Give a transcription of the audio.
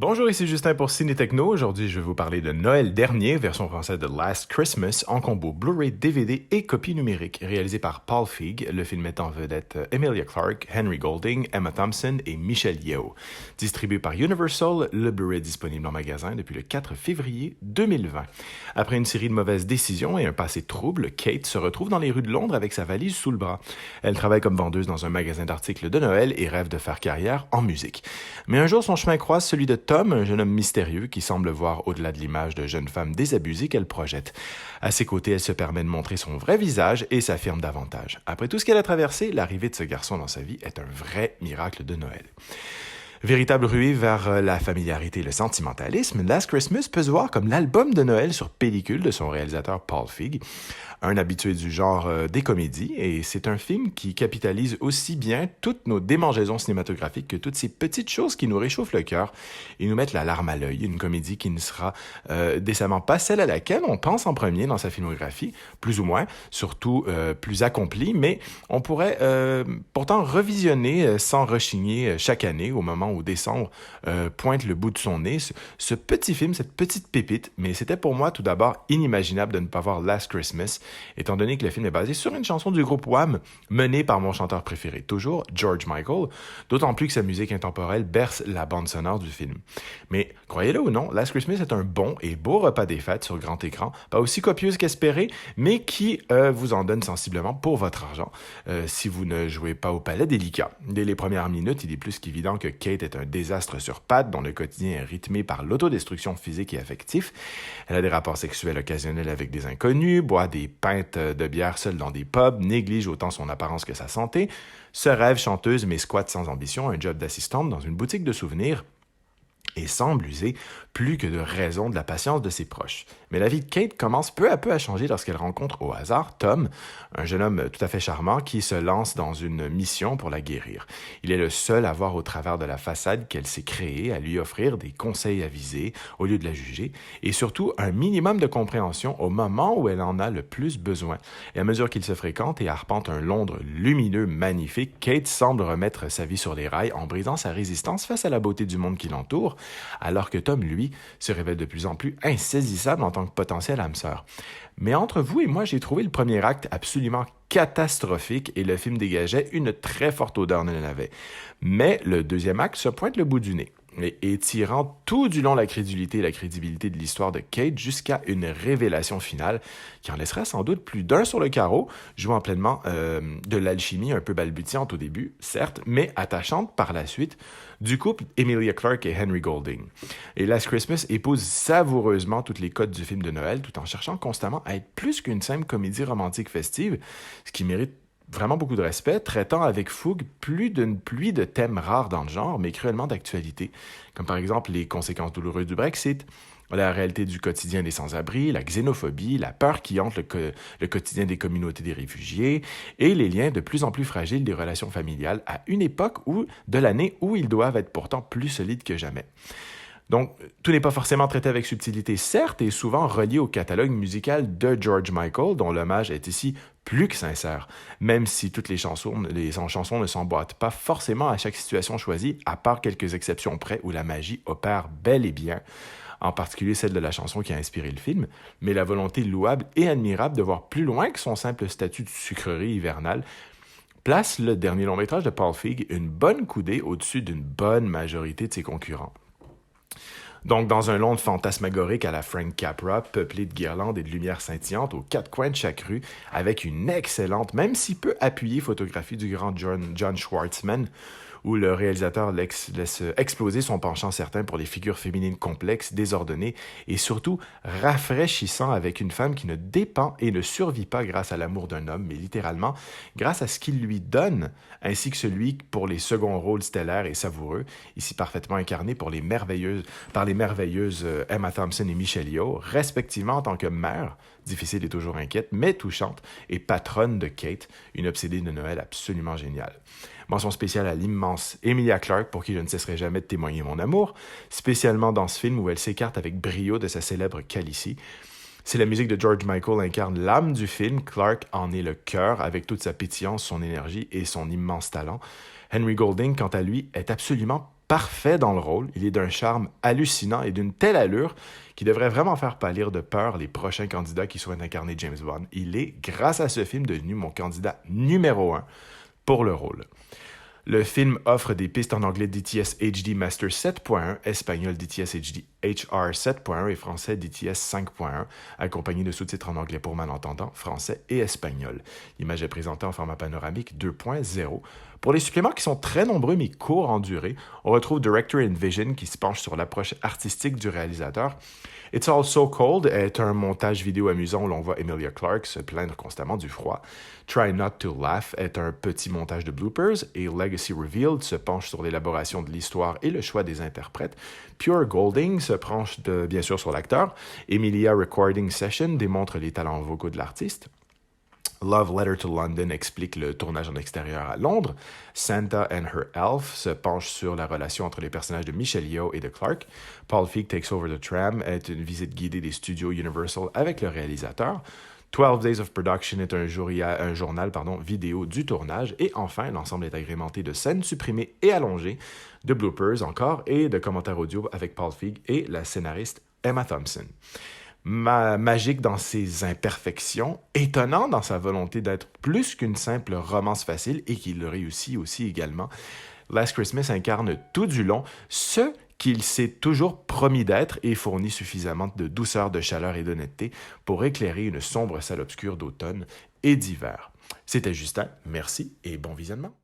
Bonjour, ici Justin pour Ciné Techno. Aujourd'hui, je vais vous parler de Noël dernier, version française de Last Christmas, en combo Blu-ray, DVD et copie numérique, réalisé par Paul Feig. Le film met en vedette Emilia Clarke, Henry Golding, Emma Thompson et Michelle Yeoh. Distribué par Universal, le Blu-ray est disponible en magasin depuis le 4 février 2020. Après une série de mauvaises décisions et un passé trouble, Kate se retrouve dans les rues de Londres avec sa valise sous le bras. Elle travaille comme vendeuse dans un magasin d'articles de Noël et rêve de faire carrière en musique. Mais un jour, son chemin croise celui de Tom, un jeune homme mystérieux qui semble voir au-delà de l'image de jeune femme désabusée qu'elle projette. À ses côtés, elle se permet de montrer son vrai visage et s'affirme davantage. Après tout ce qu'elle a traversé, l'arrivée de ce garçon dans sa vie est un vrai miracle de Noël. Véritable ruée vers la familiarité et le sentimentalisme, Last Christmas peut se voir comme l'album de Noël sur pellicule de son réalisateur Paul Feig, un habitué du genre des comédies, et c'est un film qui capitalise aussi bien toutes nos démangeaisons cinématographiques que toutes ces petites choses qui nous réchauffent le cœur et nous mettent la larme à l'œil. Une comédie qui ne sera décemment pas celle à laquelle on pense en premier dans sa filmographie, plus ou moins, surtout plus accomplie, mais on pourrait pourtant revisionner sans rechigner chaque année au moment où décembre pointe le bout de son nez. Ce petit film, cette petite pépite, mais c'était pour moi tout d'abord inimaginable de ne pas voir Last Christmas, étant donné que le film est basé sur une chanson du groupe Wham, menée par mon chanteur préféré, toujours George Michael, d'autant plus que sa musique intemporelle berce la bande sonore du film. Mais croyez-le ou non, Last Christmas est un bon et beau repas des fêtes sur grand écran, pas aussi copieuse qu'espéré, mais qui vous en donne sensiblement pour votre argent, si vous ne jouez pas au palais délicat. Dès les premières minutes, il est plus qu'évident que Kate est un désastre sur pattes dont le quotidien est rythmé par l'autodestruction physique et affective. Elle a des rapports sexuels occasionnels avec des inconnus, boit des pintes de bière seule dans des pubs, néglige autant son apparence que sa santé, se rêve chanteuse mais squatte sans ambition un job d'assistante dans une boutique de souvenirs et semble user plus que de raison de la patience de ses proches. Mais la vie de Kate commence peu à peu à changer lorsqu'elle rencontre au hasard Tom, un jeune homme tout à fait charmant qui se lance dans une mission pour la guérir. Il est le seul à voir au travers de la façade qu'elle s'est créée, à lui offrir des conseils avisés au lieu de la juger, et surtout un minimum de compréhension au moment où elle en a le plus besoin. Et à mesure qu'ils se fréquentent et arpentent un Londres lumineux magnifique, Kate semble remettre sa vie sur les rails en brisant sa résistance face à la beauté du monde qui l'entoure, alors que Tom, lui, se révèle de plus en plus insaisissable en tant que potentiel âme sœur. Mais entre vous et moi, j'ai trouvé le premier acte absolument catastrophique et le film dégageait une très forte odeur de navet. Mais le deuxième acte se pointe le bout du nez, étirant tout du long la crédulité et la crédibilité de l'histoire de Kate jusqu'à une révélation finale qui en laissera sans doute plus d'un sur le carreau, jouant pleinement de l'alchimie un peu balbutiante au début, certes, mais attachante par la suite, du couple Emilia Clarke et Henry Golding. Et Last Christmas épouse savoureusement toutes les codes du film de Noël tout en cherchant constamment à être plus qu'une simple comédie romantique festive, ce qui mérite vraiment beaucoup de respect, traitant avec fougue plus d'une pluie de thèmes rares dans le genre, mais cruellement d'actualité, comme par exemple les conséquences douloureuses du Brexit, la réalité du quotidien des sans-abri, la xénophobie, la peur qui hante le quotidien des communautés des réfugiés et les liens de plus en plus fragiles des relations familiales à une époque de l'année où ils doivent être pourtant plus solides que jamais. Donc, tout n'est pas forcément traité avec subtilité, certes, et souvent relié au catalogue musical de George Michael, dont l'hommage est ici plus que sincère, même si toutes les chansons ne s'emboîtent pas forcément à chaque situation choisie, à part quelques exceptions près où la magie opère bel et bien, en particulier celle de la chanson qui a inspiré le film, mais la volonté louable et admirable de voir plus loin que son simple statut de sucrerie hivernale place le dernier long-métrage de Paul Feig une bonne coudée au-dessus d'une bonne majorité de ses concurrents. Donc, dans un long fantasmagorique à la Frank Capra, peuplé de guirlandes et de lumières scintillantes aux quatre coins de chaque rue, avec une excellente, même si peu appuyée photographie du grand John Schwartzman, où le réalisateur laisse exploser son penchant certain pour les figures féminines complexes, désordonnées et surtout rafraîchissant avec une femme qui ne dépend et ne survit pas grâce à l'amour d'un homme, mais littéralement grâce à ce qu'il lui donne, ainsi que celui pour les seconds rôles stellaires et savoureux, ici parfaitement incarnés par les merveilleuses Emma Thompson et Michelle Yeoh, respectivement en tant que mère, difficile et toujours inquiète, mais touchante, et patronne de Kate, une obsédée de Noël absolument géniale. Mention spéciale à l'immense Emilia Clarke, pour qui je ne cesserai jamais de témoigner mon amour, spécialement dans ce film où elle s'écarte avec brio de sa célèbre Khaleesi. Si la musique de George Michael incarne l'âme du film, Clarke en est le cœur avec toute sa pétillance, son énergie et son immense talent. Henry Golding, quant à lui, est absolument parfait dans le rôle. Il est d'un charme hallucinant et d'une telle allure qui devrait vraiment faire pâlir de peur les prochains candidats qui souhaitent incarner James Bond. Il est, grâce à ce film, devenu mon candidat numéro 1 pour le rôle. Le film offre des pistes en anglais DTS HD Master 7.1, espagnol DTS HD HR 7.1 et français DTS 5.1, accompagné de sous-titres en anglais pour malentendants, français et espagnol. L'image est présentée en format panoramique 2.0. Pour les suppléments qui sont très nombreux mais courts en durée, on retrouve Director in Vision qui se penche sur l'approche artistique du réalisateur. It's All So Cold est un montage vidéo amusant où l'on voit Emilia Clarke se plaindre constamment du froid. Try Not to Laugh est un petit montage de bloopers et Legacy Revealed se penche sur l'élaboration de l'histoire et le choix des interprètes. Pure Golding se penche bien sûr sur l'acteur. Emilia Recording Session démontre les talents vocaux de l'artiste. Love Letter to London explique le tournage en extérieur à Londres. Santa and Her Elf se penche sur la relation entre les personnages de Michelle Yeoh et de Clarke. Paul Feig Takes Over the Tram est une visite guidée des studios Universal avec le réalisateur. 12 Days of Production est un journal vidéo du tournage. Et enfin, l'ensemble est agrémenté de scènes supprimées et allongées, de bloopers encore et de commentaires audio avec Paul Feig et la scénariste Emma Thompson. Magique dans ses imperfections, étonnant dans sa volonté d'être plus qu'une simple romance facile et qu'il le réussit aussi également. Last Christmas incarne tout du long ce qu'il s'est toujours promis d'être et fournit suffisamment de douceur, de chaleur et d'honnêteté pour éclairer une sombre salle obscure d'automne et d'hiver. C'était Justin, merci et bon visionnement.